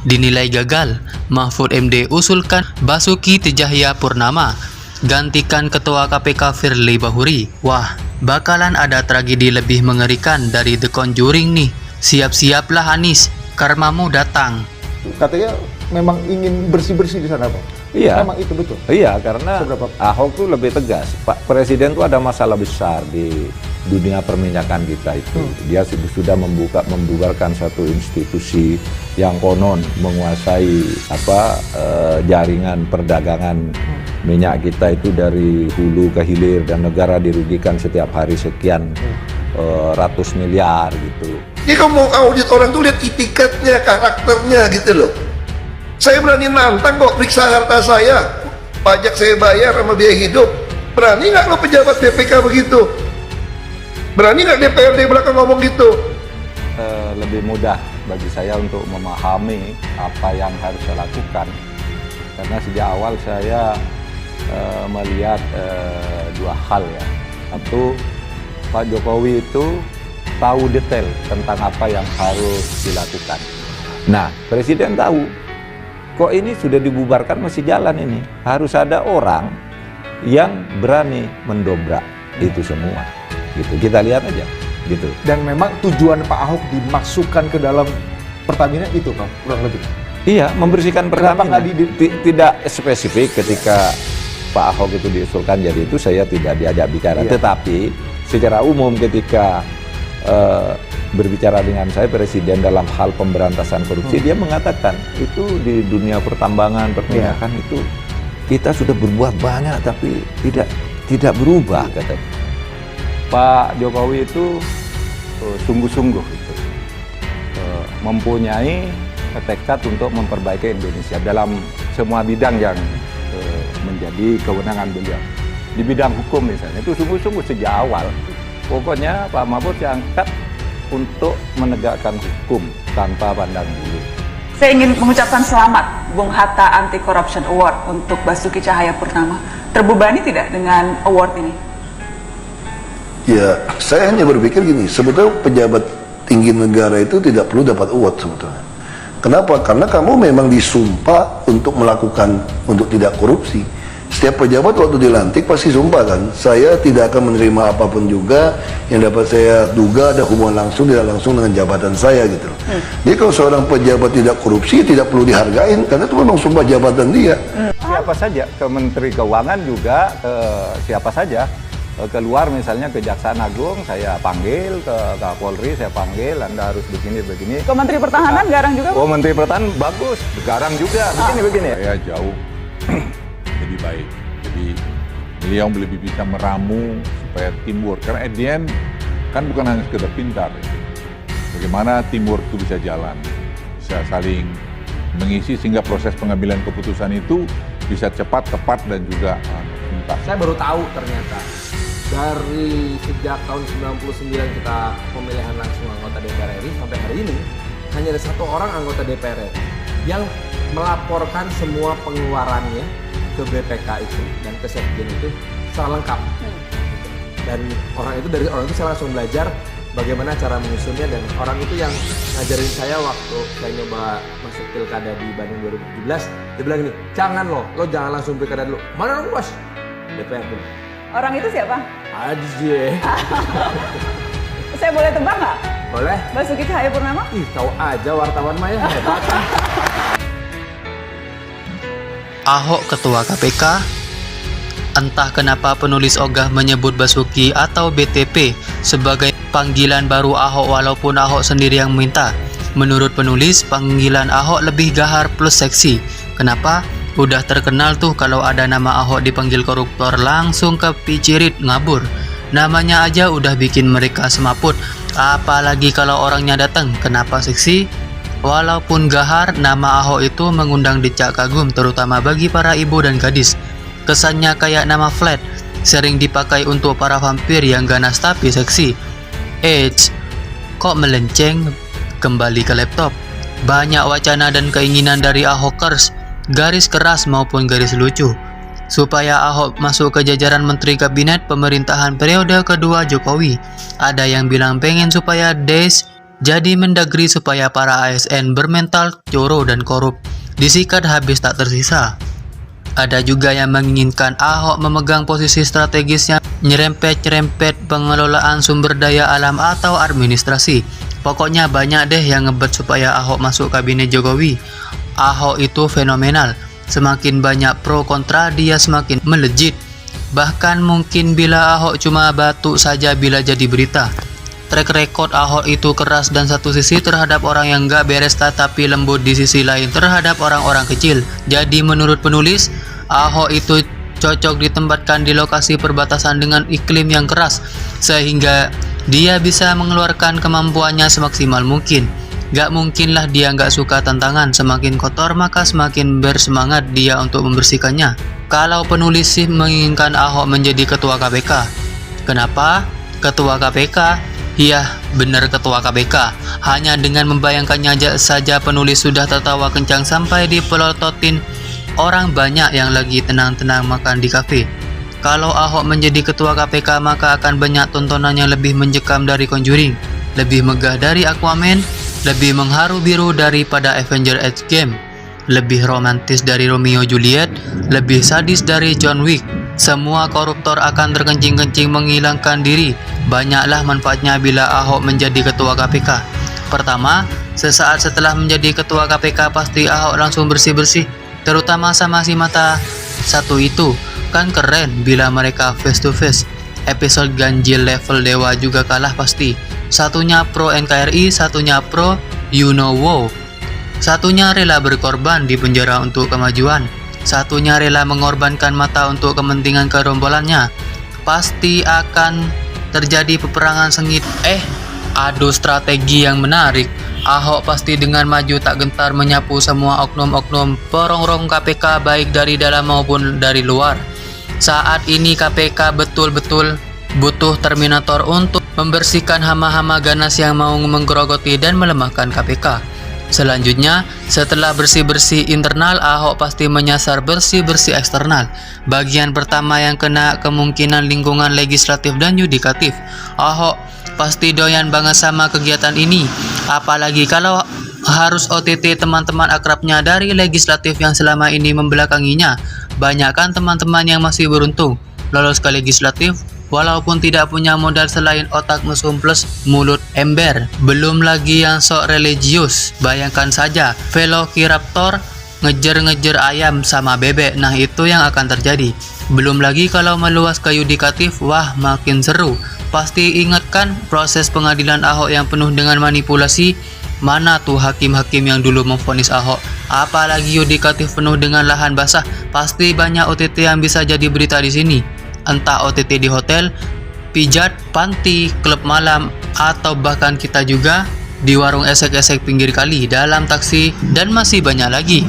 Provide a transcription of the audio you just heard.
dinilai gagal. Mahfud MD usulkan Basuki Tjahjapurnama gantikan Ketua KPK Firly Bahuri. Wah, bakalan ada tragedi lebih mengerikan dari The Conjuring nih. Siap-siaplah Anies, karmamu datang. Katanya memang ingin bersih-bersih di sana, Pak. Iya. Memang itu betul. Iya, karena Seberapa? Ahok tuh lebih tegas. Pak Presiden tuh ada masalah besar di dunia perminyakan kita itu. Dia sudah membubarkan satu institusi yang konon menguasai jaringan perdagangan minyak kita itu dari hulu ke hilir, dan negara dirugikan setiap hari sekian ratus miliar gitu. Jadi kalau mau audit orang tuh lihat etiketnya, karakternya gitu loh. Saya berani nantang kok, periksa harta saya, pajak saya bayar sama biaya hidup. Berani nggak lo pejabat BPK begitu? Berani nggak DPRD belakang ngomong gitu? Lebih mudah bagi saya untuk memahami apa yang harus saya lakukan, karena sejak awal saya melihat dua hal ya. Satu, Pak Jokowi itu tahu detail tentang apa yang harus dilakukan. Nah, Presiden tahu, kok ini sudah dibubarkan masih jalan ini. Harus ada orang yang berani mendobrak itu semua. Gitu. Kita lihat aja. Gitu. Dan memang tujuan Pak Ahok dimasukkan ke dalam Pertamina itu, Pak, kurang lebih. Iya, membersihkan Pertamina. Tidak spesifik ketika Pak Ahok itu diusulkan jadi itu, saya tidak diajak bicara. Iya. Tetapi secara umum ketika berbicara dengan saya, Presiden dalam hal pemberantasan korupsi, dia mengatakan itu di dunia pertambangan, perminyakan itu kita sudah berbuat banyak tapi tidak berubah, kata Pak Jokowi itu sungguh-sungguh gitu, mempunyai tekad untuk memperbaiki Indonesia dalam semua bidang yang menjadi kewenangan beliau. Di bidang hukum misalnya itu sungguh-sungguh sejak awal. Pokoknya Pak Mahfud diangkat untuk menegakkan hukum tanpa pandang bulu. Saya ingin mengucapkan selamat Bung Hatta Anti Corruption Award untuk Basuki Cahayapurnama. Terbebani tidak dengan award ini? Ya, saya hanya berpikir gini, sebetulnya pejabat tinggi negara itu tidak perlu dapat award sebetulnya. Kenapa? Karena kamu memang disumpah untuk tidak korupsi. Setiap pejabat waktu dilantik pasti sumpah kan, saya tidak akan menerima apapun juga yang dapat saya duga ada hubungan langsung tidak langsung dengan jabatan saya gitu. Jadi kalau seorang pejabat tidak korupsi tidak perlu dihargain karena itu memang sumpah jabatan dia. Siapa saja, ke Menteri Keuangan juga, siapa saja, keluar misalnya Kejaksaan Agung saya panggil, ke Kapolri saya panggil, Anda harus begini. Ke Menteri Pertahanan garang juga? Oh, Menteri Pertahanan bagus, garang juga, begini. Saya jauh lebih baik. Jadi beliau lebih bisa meramu supaya teamwork. Karena at the end kan bukan hanya sekedar pintar. Bagaimana teamwork itu bisa jalan, bisa saling mengisi sehingga proses pengambilan keputusan itu bisa cepat, tepat dan juga tuntas. Saya baru tahu ternyata dari sejak tahun 99 kita pemilihan langsung anggota DPR RI sampai hari ini hanya ada satu orang anggota DPR RI yang melaporkan semua pengeluarannya ke BPK itu dan ke Sekjen itu secara lengkap. Dan dari orang itu saya langsung belajar bagaimana cara menyusunnya, dan orang itu yang ngajarin saya waktu saya nyoba masuk pilkada di Bandung 2017. Dia bilang gini, jangan lo jangan langsung pilkada dulu. Mana dong bos? DPR dulu. Orang itu siapa? Aja. Saya boleh tebak nggak? Boleh. Basuki Cahayapurnama? Ih, tahu aja wartawan Maya hebat. Ahok Ketua KPK? Entah kenapa penulis ogah menyebut Basuki atau BTP sebagai panggilan baru Ahok walaupun Ahok sendiri yang meminta. Menurut penulis, panggilan Ahok lebih gahar plus seksi. Kenapa? Udah terkenal tuh kalau ada nama Ahok dipanggil koruptor langsung ke picirit ngabur. Namanya aja udah bikin mereka semaput. Apalagi kalau orangnya datang, kenapa seksi? Walaupun gahar, nama Ahok itu mengundang decak kagum terutama bagi para ibu dan gadis. Kesannya kayak nama flat, sering dipakai untuk para vampir yang ganas tapi seksi. Kok melenceng? Kembali ke laptop. Banyak wacana dan keinginan dari Ahokers, garis keras maupun garis lucu, supaya Ahok masuk ke jajaran Menteri Kabinet pemerintahan periode kedua Jokowi. Ada yang bilang pengen supaya Des Jadi Mendagri supaya para ASN bermental coro dan korup disikat habis tak tersisa. Ada juga yang menginginkan Ahok memegang posisi strategisnya nyerempet-nyerempet pengelolaan sumber daya alam atau administrasi. Pokoknya banyak deh yang ngebet supaya Ahok masuk kabinet Jokowi. Ahok itu fenomenal. Semakin banyak pro kontra dia semakin melejit. Bahkan mungkin bila Ahok cuma batuk saja bila jadi berita. Track record Ahok itu keras dan satu sisi terhadap orang yang gak beres tetapi lembut di sisi lain terhadap orang-orang kecil. Jadi menurut penulis, Ahok itu cocok ditempatkan di lokasi perbatasan dengan iklim yang keras sehingga dia bisa mengeluarkan kemampuannya semaksimal mungkin. Gak mungkinlah dia gak suka tantangan, semakin kotor maka semakin bersemangat dia untuk membersihkannya. Kalau penulis sih menginginkan Ahok menjadi ketua KPK. Kenapa? Ketua KPK? Iya, benar ketua KPK. Hanya dengan membayangkannya saja penulis sudah tertawa kencang sampai dipelototin orang banyak yang lagi tenang-tenang makan di kafe. Kalau Ahok menjadi ketua KPK maka akan banyak tontonan yang lebih mencekam dari Conjuring, lebih megah dari Aquaman, lebih mengharu biru daripada Avenger Endgame, lebih romantis dari Romeo Juliet, lebih sadis dari John Wick. Semua koruptor akan terkencing-kencing menghilangkan diri. Banyaklah manfaatnya bila Ahok menjadi ketua KPK. Pertama, sesaat setelah menjadi ketua KPK pasti Ahok langsung bersih-bersih, terutama sama si mata satu itu. Kan keren bila mereka face to face. Episode ganjil level dewa juga kalah pasti. Satunya pro NKRI, satunya pro you know wow. Satunya rela berkorban di penjara untuk kemajuan. Satunya rela mengorbankan mata untuk kepentingan gerombolannya. Pasti akan terjadi peperangan sengit. Adu strategi yang menarik. Ahok pasti dengan maju tak gentar menyapu semua oknum-oknum perongrong KPK baik dari dalam maupun dari luar. Saat ini KPK betul-betul butuh Terminator untuk membersihkan hama-hama ganas yang mau menggerogoti dan melemahkan KPK. Selanjutnya, setelah bersih-bersih internal, Ahok pasti menyasar bersih-bersih eksternal. Bagian pertama yang kena kemungkinan lingkungan legislatif dan yudikatif. Ahok pasti doyan banget sama kegiatan ini. Apalagi kalau harus OTT teman-teman akrabnya dari legislatif yang selama ini membelakanginya. Banyak kan teman-teman yang masih beruntung lolos ke legislatif walaupun tidak punya modal selain otak mesum plus mulut ember. Belum lagi yang sok religius. Bayangkan saja Velociraptor ngejar-ngejar ayam sama bebek. Nah itu yang akan terjadi. Belum lagi kalau meluas ke yudikatif, wah makin seru. Pasti ingatkan proses pengadilan Ahok yang penuh dengan manipulasi. Mana tuh hakim-hakim yang dulu memvonis Ahok? Apalagi yudikatif penuh dengan lahan basah. Pasti banyak OTT yang bisa jadi berita di sini. Entah OTT di hotel, pijat, panti, klub malam, atau bahkan kita juga di warung esek-esek pinggir kali, dalam taksi, dan masih banyak lagi.